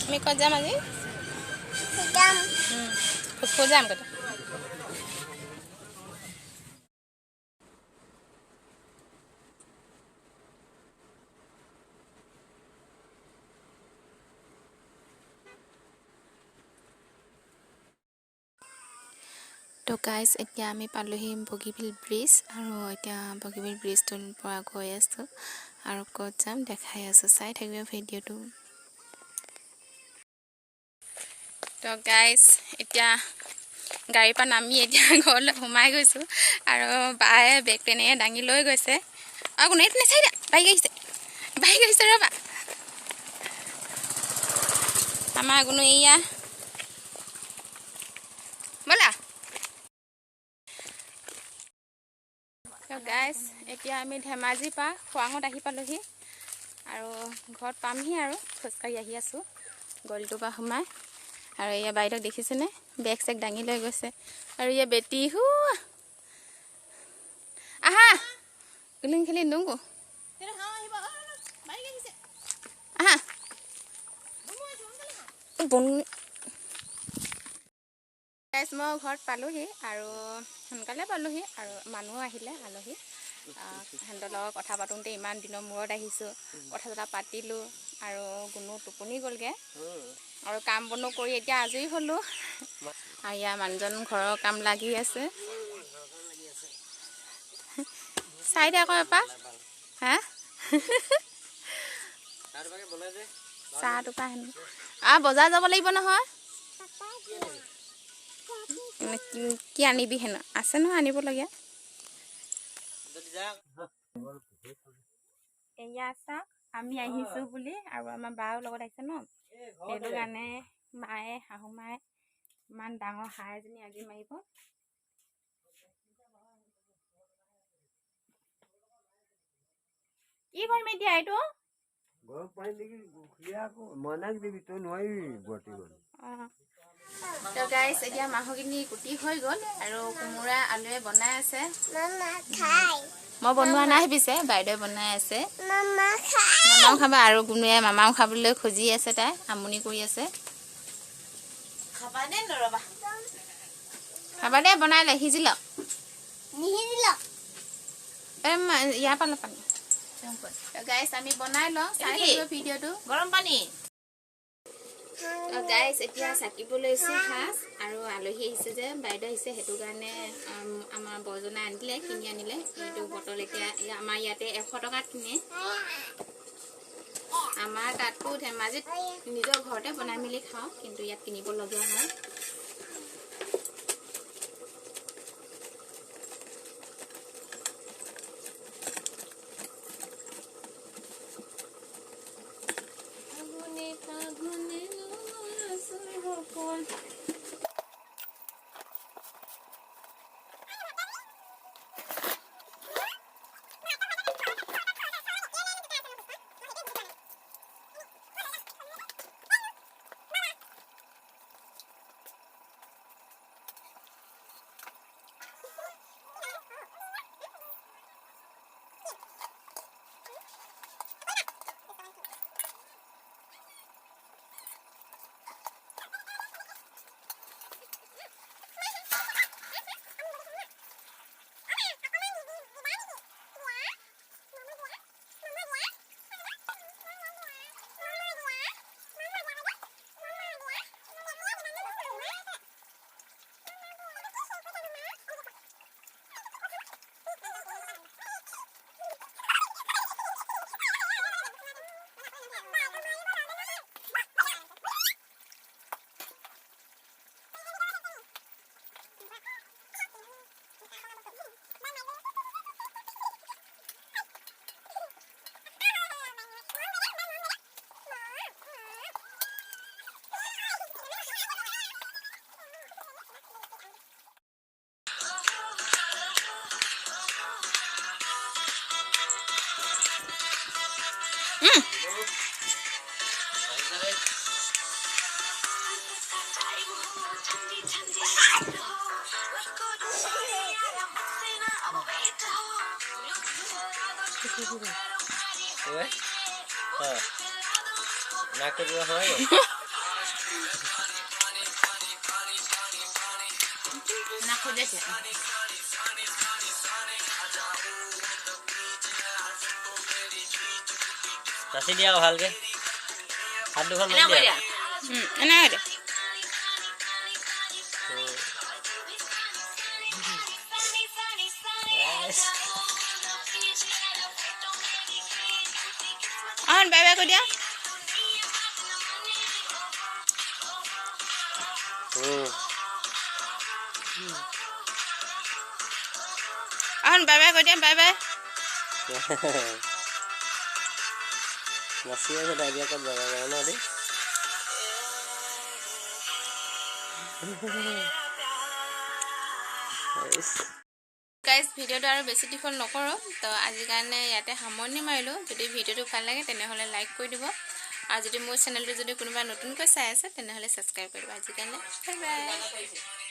मी कत जाम আজি ফুটফুট যাম কত তো গাইজ এতিয়া আমি পালোহি বগীবিল ব্ৰিজ আৰু এতিয়া বগীবিল ব্ৰিজটোৰ পৰা গৈ আছোঁ আৰু ক'ত যাম দেখাই আছোঁ চাই থাকিব ভিডিঅ'টো তো গাইজ এতিয়া গাড়ীৰ পৰা নামি এতিয়া ঘৰলৈ সোমাই গৈছোঁ আৰু বায়ে বেগ তেনেকৈ দাঙি লৈ গৈছে আৰু কোনে এইটো নাচাই দে বাইক আহিছে ৰ'বা আমাৰ কোনো এয়া ব'লা গাইজ এতিয়া আমি ধেমাজি পৰা খোৱাঙত আহি পালোহি আৰু ঘৰত পামহি আৰু খোজকাঢ়ি আহি আছোঁ গলিটোৰ পৰা সোমাই আৰু এয়া বাইদেউক দেখিছেনে বেগ চেগ দাঙি লৈ গৈছে আৰু এয়া বেটি আহা গুলিং খেলি নুংগো আহা গাইজ মই ঘৰত পালোহি আৰু সোনকালে পালোহি আৰু মানুহ আহিলে আলহী সিহঁতৰ লগত কথা পাতোঁতে ইমান দিনৰ মূৰত আহিছোঁ কথা চথা পাতিলোঁ আৰু কোনো টোপনি গ'লগৈ আৰু কাম বনো কৰি এতিয়া আজৰি হ'লোঁ আৰু ইয়াৰ মানুহজন ঘৰৰ কাম লাগি আছে চাই দে আকৌ এপাক হা চাহটো পাই বজাৰ যাব লাগিব নহয় কি আনিবি হেনো আছে নহয় আনিবলগীয়া এয়া চাওক আমি আহিছোঁ বুলি আৰু আমাৰ বাও লগত আহিছে ন সেইটো কাৰণে মায়ে শাহু মায়ে ইমান ডাঙৰ হাঁহ এজনী আজি মাৰিব কি কৰিম এতিয়া এইটো গৰম পানী দেখি মনাক দিবি তই নোৱাৰিবি গুৱাহাটী গ'ল তো গাইজ এতিয়া মাংসখিনি কুটি হৈ গ'ল আৰু কোমোৰা আলুৱে বনাই আছে মই বনোৱা নাই পিছে বাইদেৱে বনাই আছে মামাও খাবা আৰু গুণুৱে মামাও খাবলৈ খুজি আছে তাই আমনি কৰি আছে খাবা দে বনাই সিজি লওক ইয়াৰ পৰা পানী গাইজ আমি বনাই লওঁ চাই থাকিব ভিডিঅ'টো গৰম পানী গাইজ এতিয়া চাকিব লৈছোঁ সাজ আৰু আলহী আহিছে যে বাইদেউ আহিছে সেইটো কাৰণে আমাৰ বৰজনাই আনিলে কিনি আনিলে এইটো বটল এতিয়া আমাৰ ইয়াতে 100 টকাত কিনে আমাৰ তাততো ধেমাজিত নিজৰ ঘৰতে বনাই মেলি খাওঁ কিন্তু ইয়াত কিনিবলগীয়া হয় নাক তো পুৰা হয় না খুঁজেছে নাচি দিয়া ভালকে হাত দুখন এনা মাৰি দিয়া এনা দে অন বাই বাই কৈ দিয়া অন বাই বাই কৈ দিয়া বাই বাই নাচি আছে ডাইরিয়া কত জায়গা যায় না রে গাইজ ভিডিঅ'টো আৰু বেছি দীঘল নকৰোঁ তো আজিৰ কাৰণে ইয়াতে সামৰণি মাৰিলোঁ যদি ভিডিঅ'টো ভাল লাগে তেনেহ'লে লাইক কৰি দিব আৰু যদি মোৰ চেনেলটো যদি কোনোবা নতুনকৈ চাই আছে তেনেহ'লে ছাবস্ক্ৰাইব কৰিব আজিৰ কাৰণে বাই বাই